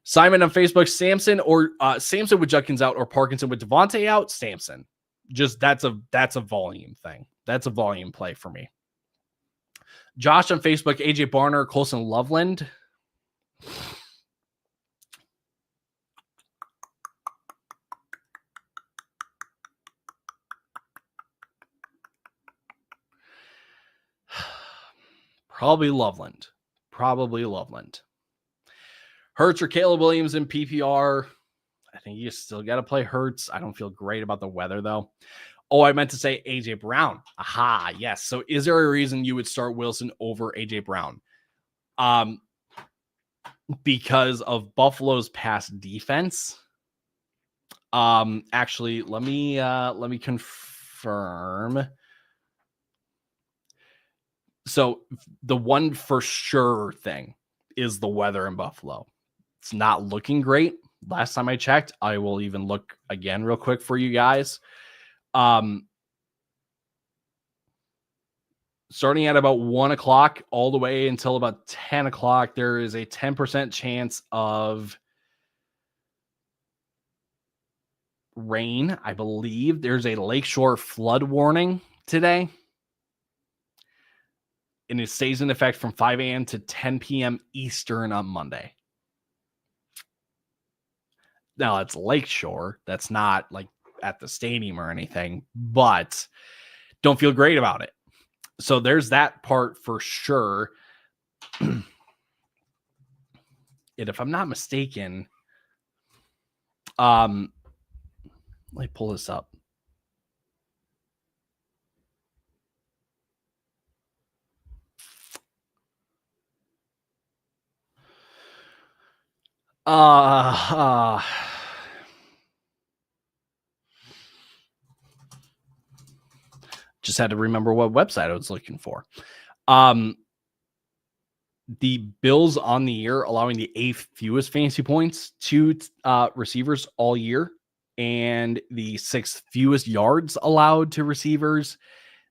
Simon on Facebook, Samson with Judkins out or Parkinson with Devontae out. Samson. Just that's a volume thing. That's a volume play for me. Josh on Facebook, AJ Barner, Colson Loveland. Probably Loveland. Hurts or Caleb Williams in PPR. I think you still got to play Hurts. I don't feel great about the weather, though. Oh, I meant to say AJ Brown. Aha, yes. So is there a reason you would start Wilson over AJ Brown? Because of Buffalo's pass defense. Actually, let me confirm. So the one for sure thing is the weather in Buffalo. It's not looking great. Last time I checked, I will even look again real quick for you guys. Starting at about 1 o'clock all the way until about 10 o'clock, there is a 10% chance of rain. I believe there's a lakeshore flood warning today. And it stays in effect from 5 a.m. to 10 p.m. Eastern on Monday. Now, it's lakeshore. That's not like at the stadium or anything, but don't feel great about it. So there's that part for sure. And if I'm not mistaken, let me pull this up. Just had to remember what website I was looking for. The Bills on the year allowing the 8th fewest fantasy points to receivers all year, and the 6th fewest yards allowed to receivers.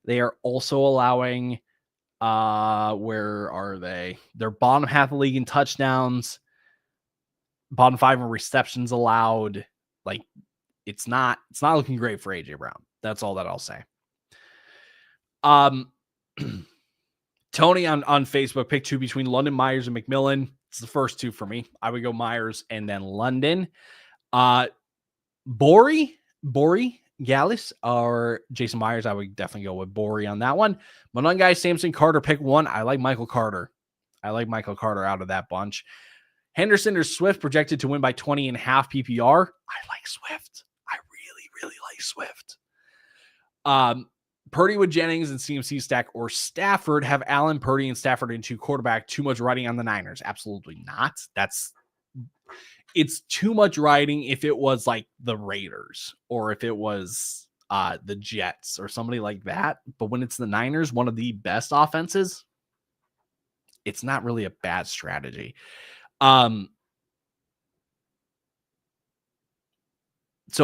They are also allowing, where are they? They're bottom half of the league in touchdowns, bottom 5 in receptions allowed. Like it's not looking great for AJ Brown. That's all that I'll say. Tony on Facebook picked 2 between London, Myers, and McMillan. It's the first 2 for me. I would go Myers and then London. Borey, Gallus, or Jason Myers. I would definitely go with Borey on that one. Monungai, Samson, Carter, pick 1. I like Michael Carter. Out of that bunch. Henderson or Swift projected to win by 20.5 PPR. I like Swift. I really like Swift. Purdy with Jennings and CMC stack or Stafford. Have Allen, Purdy, and Stafford in 2 quarterback. Too much riding on the Niners. Absolutely not. It's too much riding if it was like the Raiders or if it was the Jets or somebody like that. But when it's the Niners, one of the best offenses, it's not really a bad strategy. So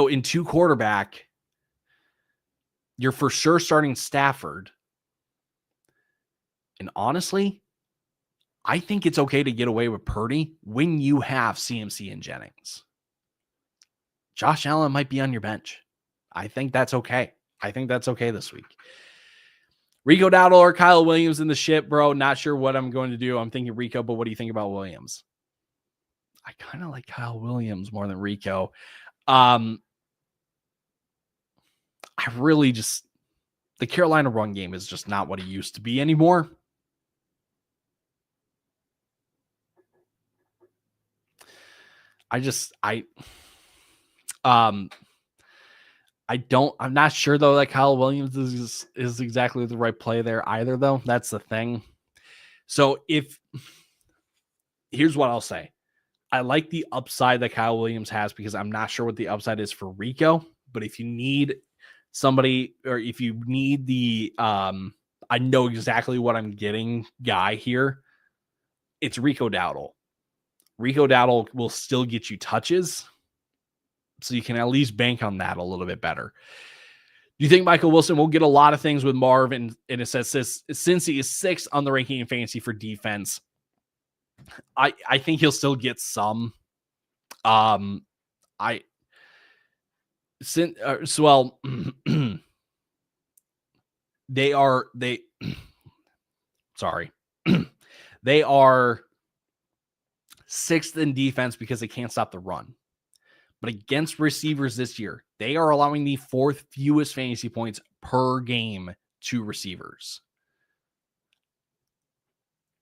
in 2 quarterback, you're for sure starting Stafford. And honestly, I think it's okay to get away with Purdy when you have CMC and Jennings. Josh Allen might be on your bench. I think that's okay. This week. Rico Dowdle or Kyle Williams in the ship, bro. Not sure what I'm going to do. I'm thinking Rico, but what do you think about Williams? I kind of like Kyle Williams more than Rico. I really just, the Carolina run game is just not what it used to be anymore. I'm not sure though that Kyle Williams is exactly the right play there either though. That's the thing. So here's what I'll say. I like the upside that Kyle Williams has because I'm not sure what the upside is for Rico, but if you need somebody or if you need the I know exactly what I'm getting guy here, it's Rico Dowdle. Rico Dowdle will still get you touches, so you can at least bank on that a little bit better. Do you think Michael Wilson will get a lot of things with Marv? And it says since he is 6th on the ranking in fantasy for defense, I think he'll still get some. They are 6th in defense because they can't stop the run. But against receivers this year, they are allowing the 4th fewest fantasy points per game to receivers.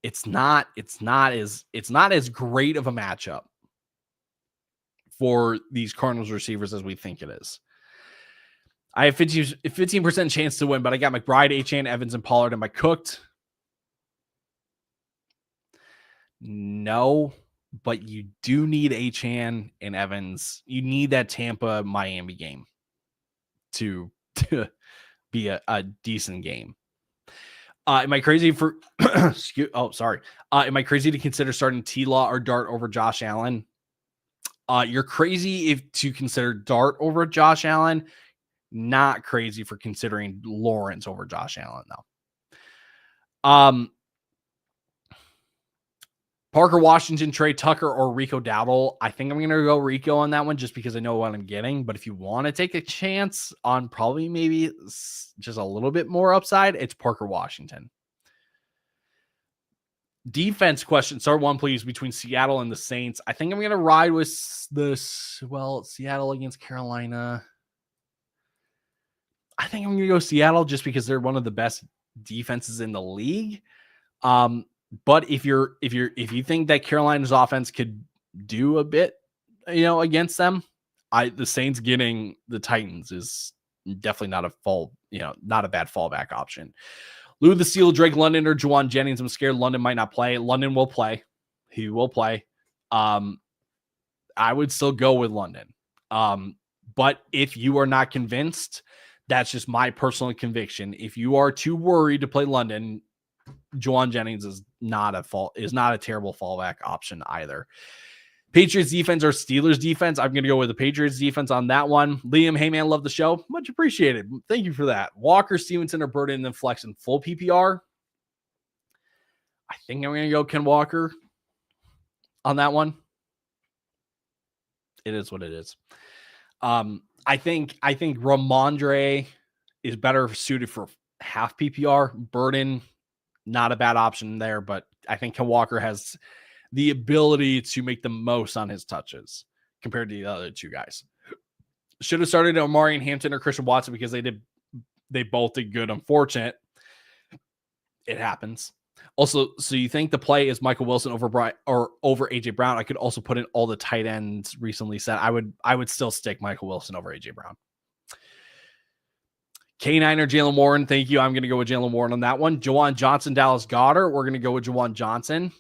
It's not as great of a matchup for these Cardinals receivers as we think it is. I have 15% chance to win, but I got McBride, Achane, Evans, and Pollard. Am I cooked? No, but you do need Achane and Evans. You need that Tampa Miami game to be a decent game. Am I crazy for am I crazy to consider starting T-Law or Dart over Josh Allen? You're crazy to consider Dart over Josh Allen. Not crazy for considering Lawrence over Josh Allen, though. Parker Washington, Trey Tucker, or Rico Dowdle. I think I'm going to go Rico on that one just because I know what I'm getting. But if you want to take a chance on probably maybe just a little bit more upside, it's Parker Washington. Defense question. Start 1, please, between Seattle and the Saints. I think I'm going to ride with Seattle against Carolina. I think I'm going to go Seattle just because they're one of the best defenses in the league. But if you think that Carolina's offense could do a bit, against them, the Saints getting the Titans is definitely not a bad fallback option. Lou the Seal, Drake London, or Juwan Jennings. I'm scared London might not play. London will play. He will play. I would still go with London. But if you are not convinced, that's just my personal conviction. If you are too worried to play London, Juwan Jennings is not a terrible fallback option either. Patriots defense or Steelers defense? I'm going to go with the Patriots defense on that one. Liam, hey man, love the show. Much appreciated. Thank you for that. Walker, Stevenson, or Burden, and then flex in full PPR. I think I'm going to go Ken Walker on that one. It is what it is. I think Ramondre is better suited for half PPR. Burden Not a bad option there, but I think Ken Walker has the ability to make the most on his touches compared to the other two guys. Should have started Omari and Hampton or Christian Watson because they both did good. Unfortunate. It happens. Also, so you think the play is Michael Wilson over AJ Brown? I could also put in all the tight ends recently said. I would still stick Michael Wilson over AJ Brown. K9 or Jalen Warren. Thank you. I'm going to go with Jalen Warren on that one. Juwan Johnson, Dallas Goedert. We're going to go with Juwan Johnson.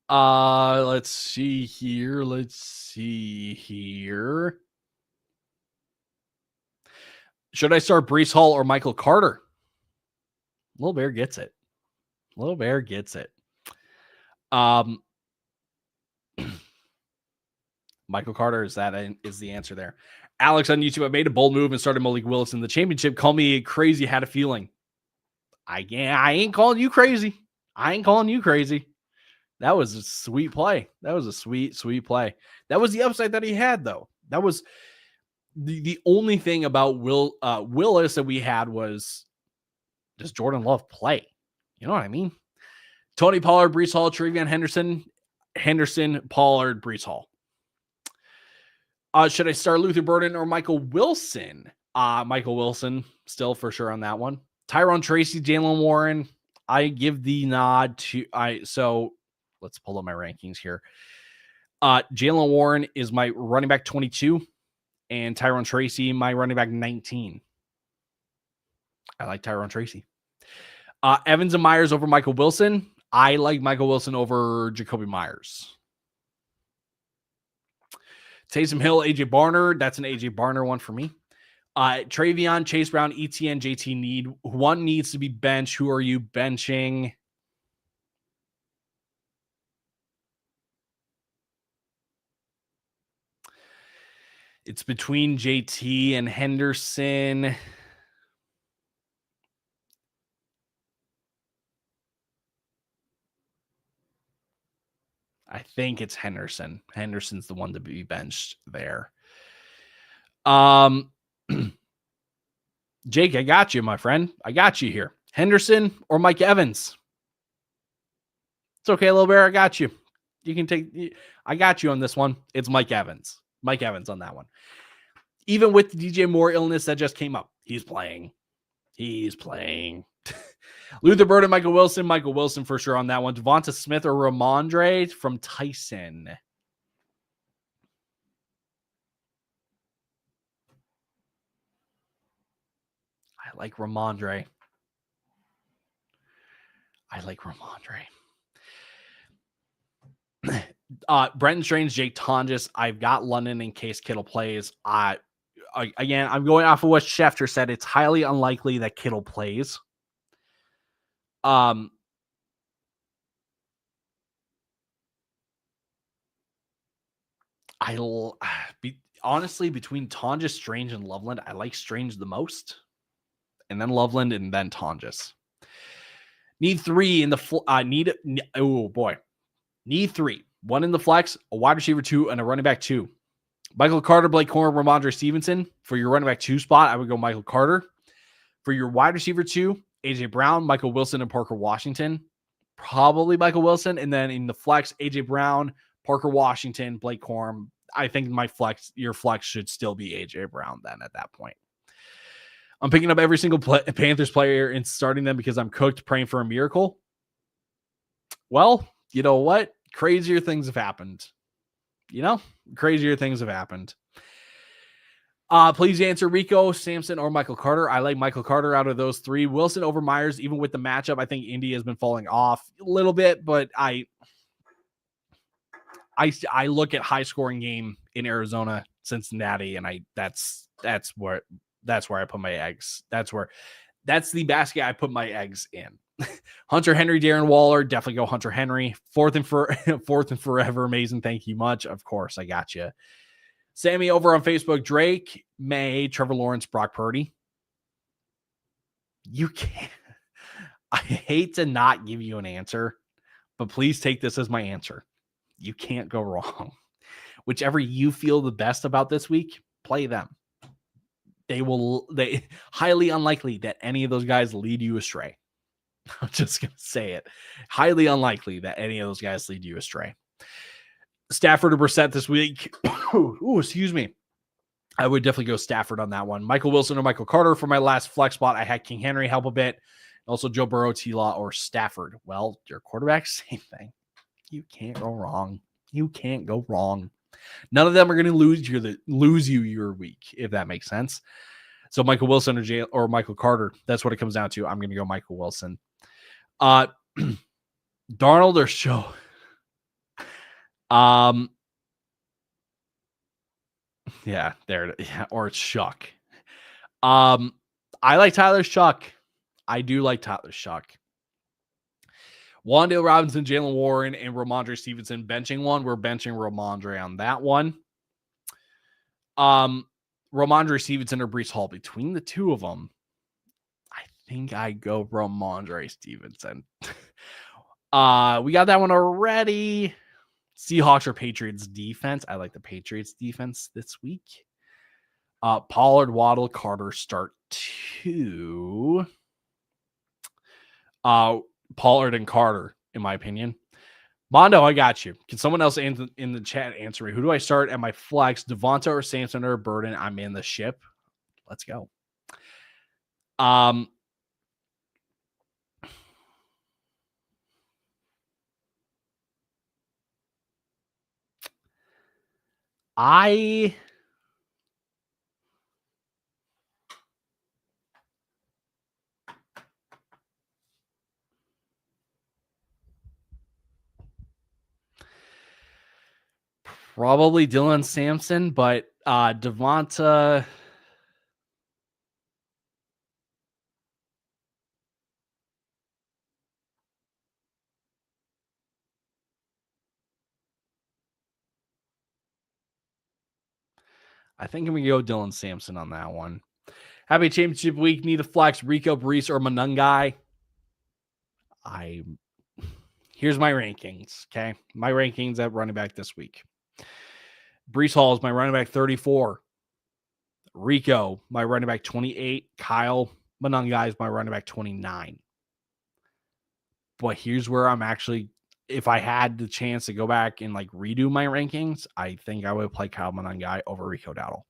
Let's see here. Should I start Breece Hall or Michael Carter? Little Bear gets it. Michael Carter is the answer there. Alex on YouTube, I made a bold move and started Malik Willis in the championship. Call me crazy. Had a feeling. I ain't calling you crazy. That was a sweet play. That was a sweet play. That was the upside that he had, though. That was the only thing about Willis that we had was, does Jordan Love play? You know what I mean? Tony Pollard, Breece Hall, Trevion Henderson, Pollard, Breece Hall. Should I start Luther Burden or Michael Wilson? Michael Wilson, still for sure on that one. Tyrone Tracy, Jalen Warren. I give the nod to so let's pull up my rankings here. Jalen Warren is my running back 22, and Tyrone Tracy, my running back 19. I like Tyrone Tracy. Evans and Myers over Michael Wilson. I like Michael Wilson over Jacoby Myers. Taysom Hill, AJ Barner. That's an AJ Barner one for me. Travion, Chase Brown, ETN, JT need. One needs to be benched. Who are you benching? It's between JT and Henderson. I think it's Henderson. Henderson's the one to be benched there. Jake, I got you, my friend. I got you here. Henderson or Mike Evans? It's okay, Little Bear. I got you. You can take. I got you on this one. It's Mike Evans. Mike Evans on that one. Even with the DJ Moore illness that just came up, he's playing. Luther Burden, Michael Wilson for sure on that one. Devonta Smith or Ramondre from Tyson. I like Ramondre. Brenton Strange, Jake Tonjes. I've got London in case Kittle plays. Again, I'm going off of what Schefter said. It's highly unlikely that Kittle plays. Honestly, between Tonjes, Strange, and Loveland, I like Strange the most, and then Loveland, and then Tonjes. Need three in the Need three. One in the flex, a wide receiver 2, and a running back 2. Michael Carter, Blake Corum, Ramondre Stevenson. For your running back 2 spot, I would go Michael Carter. For your wide receiver 2, AJ Brown, Michael Wilson, and Parker Washington. Probably Michael Wilson. And then in the flex, AJ Brown, Parker Washington, Blake Corum. I think your flex should still be AJ Brown then at that point. I'm picking up every single Panthers player and starting them because I'm cooked, praying for a miracle. Well, you know what? Crazier things have happened. Please answer Rico, Samson, or Michael Carter. I like Michael Carter out of those 3. Wilson over Myers, even with the matchup. I think Indy has been falling off a little bit, but I look at high scoring game in Arizona, Cincinnati, and that's where I put my eggs. That's the basket I put my eggs in. Hunter Henry, Darren Waller, definitely go Hunter Henry. Fourth and forever. Amazing. Thank you much. Of course, I got you. Sammy over on Facebook, Drake, May, Trevor Lawrence, Brock Purdy. You can't. I hate to not give you an answer, but please take this as my answer. You can't go wrong. Whichever you feel the best about this week, play them. They highly unlikely that any of those guys lead you astray. I'm just going to say it. Highly unlikely that any of those guys lead you astray. Stafford or Brissett this week. Ooh, excuse me. I would definitely go Stafford on that one. Michael Wilson or Michael Carter for my last flex spot. I had King Henry help a bit. Also Joe Burrow, T-Law, or Stafford. Well, your quarterback, same thing. You can't go wrong. You can't go wrong. None of them are going to lose you your week, if that makes sense. So Michael Wilson or Michael Carter, that's what it comes down to. I'm going to go Michael Wilson. Darnold or Show. Yeah, there. Yeah, or it's Shuck. I like Tyler Shuck. I do like Tyler Shuck. Wan'Dale Robinson, Jalen Warren, and Ramondre Stevenson benching one. We're benching Ramondre on that one. Ramondre Stevenson or Breece Hall. Between the two of them, I think I go Ramondre Stevenson. We got that one already. Seahawks or Patriots defense. I like the Patriots defense this week. Pollard, Waddle, Carter start 2. Pollard and Carter, in my opinion. Mondo, I got you. Can someone else in the chat answer me? Who do I start at my flex? Devonta or Samson or Burden? I'm in the ship. Let's go. I probably Dylan Sampson, but Devonta. I think I'm going to go Dylan Sampson on that one. Happy championship week. Need a flex. Rico, Brees, or Manungai. Here's my rankings. Okay. My rankings at running back this week. Brees Hall is my running back 34. Rico, my running back 28. Kyle Manungai is my running back 29. But here's where I'm actually, if I had the chance to go back and like redo my rankings, I think I would play Kyle Manungai over Rico Dowdle.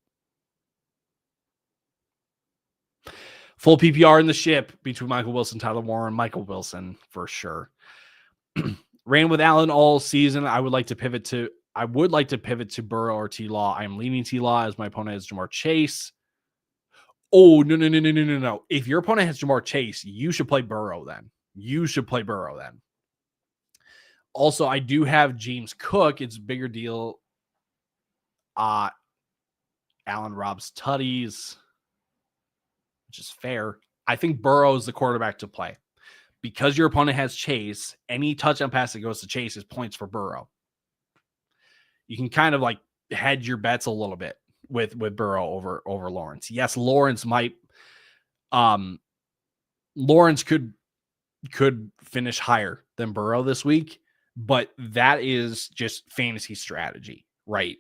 Full PPR in the ship between Michael Wilson, Tyler Warren, Michael Wilson for sure. Ran with Allen all season. I would like to pivot to Burrow or T-Law. I'm leaning T-Law as my opponent is Jamar Chase. Oh, no. If your opponent has Jamar Chase, you should play Burrow then. Also, I do have James Cook. It's a bigger deal. Allen Robs Tutties, which is fair. I think Burrow is the quarterback to play. Because your opponent has Chase, any touchdown pass that goes to Chase is points for Burrow. You can kind of like hedge your bets a little bit with Burrow over Lawrence. Yes, Lawrence could finish higher than Burrow this week, but that is just fantasy strategy, right?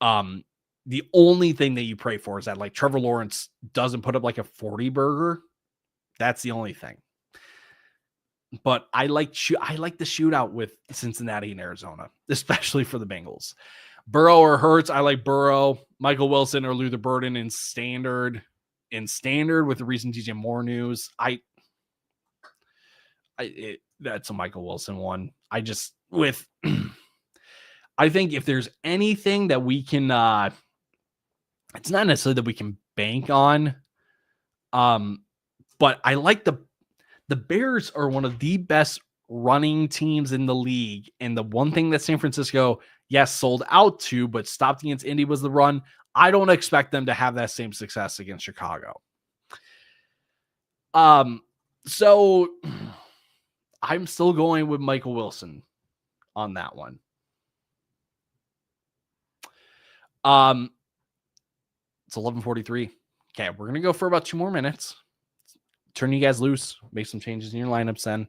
The only thing that you pray for is that like Trevor Lawrence doesn't put up like a 40 burger. That's the only thing. But I like the shootout with Cincinnati and Arizona, especially for the Bengals. Burrow or Hurts, I like Burrow. Michael Wilson or Luther Burden in standard. With the recent DJ Moore news, that's a Michael Wilson one. I think if there's anything that we can, it's not necessarily that we can bank on, but I like the Bears are one of the best running teams in the league. And the one thing that San Francisco, yes, sold out to, but stopped against Indy was the run. I don't expect them to have that same success against Chicago. So I'm still going with Michael Wilson on that one. It's 11:43. Okay, we're gonna go for about 2 more minutes. Turn you guys loose, make some changes in your lineups then.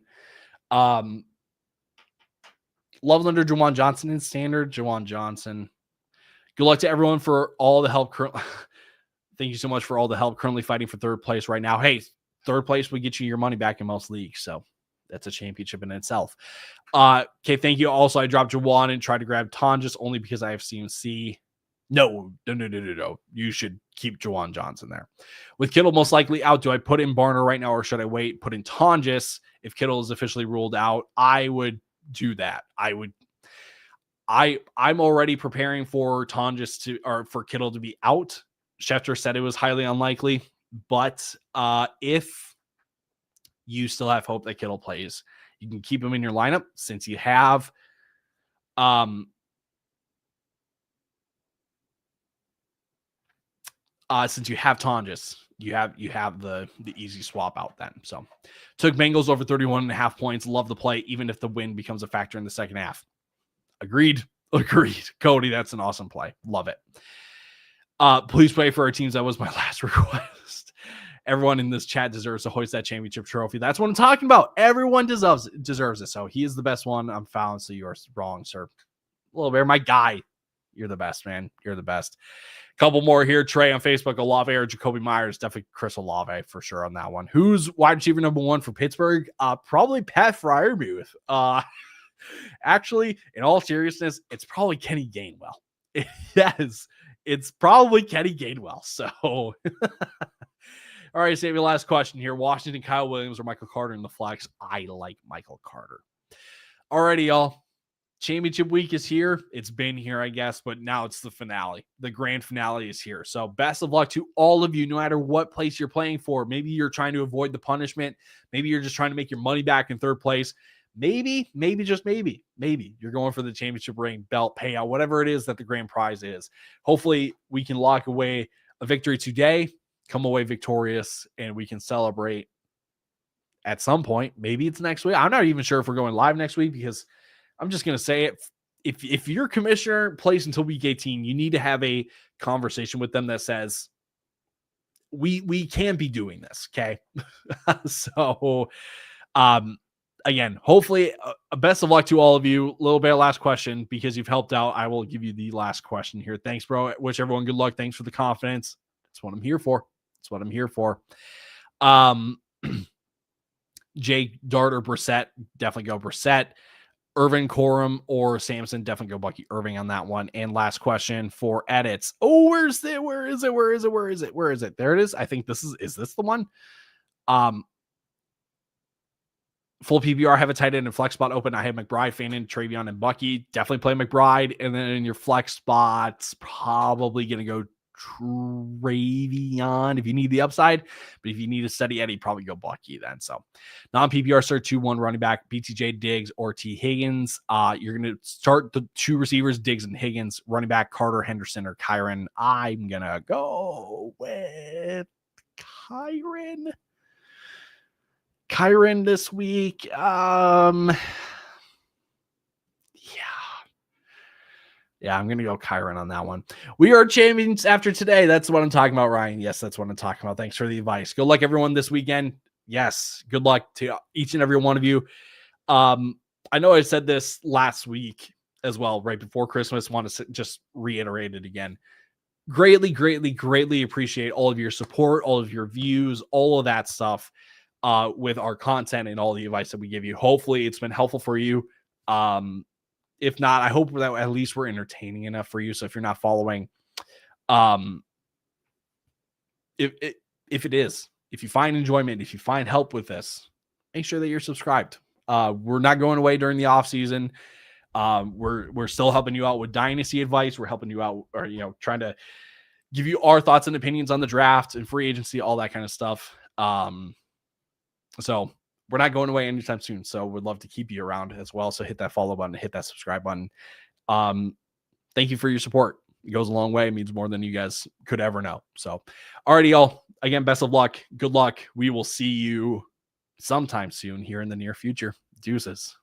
Loveland or Jawan Johnson in standard. Jawan Johnson. Good luck to everyone for all the help Thank you so much for all the help currently fighting for third place right now. Hey, third place would get you your money back in most leagues. So that's a championship in itself. Okay, thank you. Also, I dropped Jawan and tried to grab Tonjes only because I have CMC. No. You should keep Jawan Johnson there. With Kittle most likely out, do I put in Barner right now or should I wait? Put in Tonjes if Kittle is officially ruled out. I would do that. I'm already preparing for for Kittle to be out. Schefter said it was highly unlikely, but if you still have hope that Kittle plays, you can keep him in your lineup since you have Tonjes, you have the easy swap out then. So took Bengals over 31.5 points. Love the play, even if the win becomes a factor in the second half. Agreed. Cody, that's an awesome play. Love it. Please pray for our teams. That was my last request. Everyone in this chat deserves to hoist that championship trophy. That's what I'm talking about. Everyone deserves it. So he is the best one I'm found. So you are wrong, sir. Little Bear, my guy. You're the best, man. You're the best. Couple more here. Trey on Facebook. Olave or Jacoby Myers. Definitely Chris Olave for sure on that one. Who's wide receiver number 1 for Pittsburgh? Probably Pat Freiermuth. Actually, in all seriousness, it's probably Kenny Gainwell. Yes, it's probably Kenny Gainwell. So, all right, save your last question here. Washington, Kyle Williams, or Michael Carter in the flex? I like Michael Carter. Alrighty, y'all. Championship week is here. It's been here, I guess, but now it's the finale. The grand finale is here. So best of luck to all of you, no matter what place you're playing for. Maybe you're trying to avoid the punishment. Maybe you're just trying to make your money back in third place. Maybe you're going for the championship ring, belt, payout, whatever it is that the grand prize is. Hopefully we can lock away a victory today, come away victorious, and we can celebrate at some point. Maybe it's next week. I'm not even sure if we're going live next week because I'm just going to say it. If your commissioner plays until week 18, you need to have a conversation with them that says, we can be doing this. Okay. So, again, hopefully best of luck to all of you. A little bit of last question because you've helped out. I will give you the last question here. Thanks, bro. Wish everyone good luck. Thanks for the confidence. That's what I'm here for. Jake Dart or Brissett, definitely go Brissett. Irvin, Corum, or Samson, definitely go Bucky Irving on that one. And last question for edits. Oh, where is it? There it is. I think is this the one? Full PPR, have a tight end and flex spot open. I have McBride, Fannin, Travion, and Bucky. Definitely play McBride. And then in your flex spots, probably going to go Travion if you need the upside. But if you need a steady Eddie, probably go Bucky then. So non-PPR start 2-1 running back, BTJ, Diggs, or T. Higgins. You're going to start the 2 receivers, Diggs and Higgins. Running back, Carter, Henderson, or Kyron. I'm going to go with Kyron this week. Yeah, I'm going to go Kyron on that one. We are champions after today. That's what I'm talking about, Ryan. Yes, that's what I'm talking about. Thanks for the advice. Good luck, everyone, this weekend. Yes, good luck to each and every one of you. I know I said this last week as well, right before Christmas. Want to just reiterate it again. Greatly appreciate all of your support, all of your views, all of that stuff with our content and all the advice that we give you. Hopefully it's been helpful for you. If not, I hope that at least we're entertaining enough for you. So if you're not following, if you find enjoyment, if you find help with this, make sure that you're subscribed. We're not going away during the off season. We're still helping you out with dynasty advice. We're helping you out, or trying to give you our thoughts and opinions on the draft and free agency, all that kind of stuff. So we're not going away anytime soon. So we'd love to keep you around as well. So hit that follow button, hit that subscribe button. Thank you for your support. It goes a long way. It means more than you guys could ever know. So, alrighty, y'all. Again, best of luck. Good luck. We will see you sometime soon here in the near future. Deuces.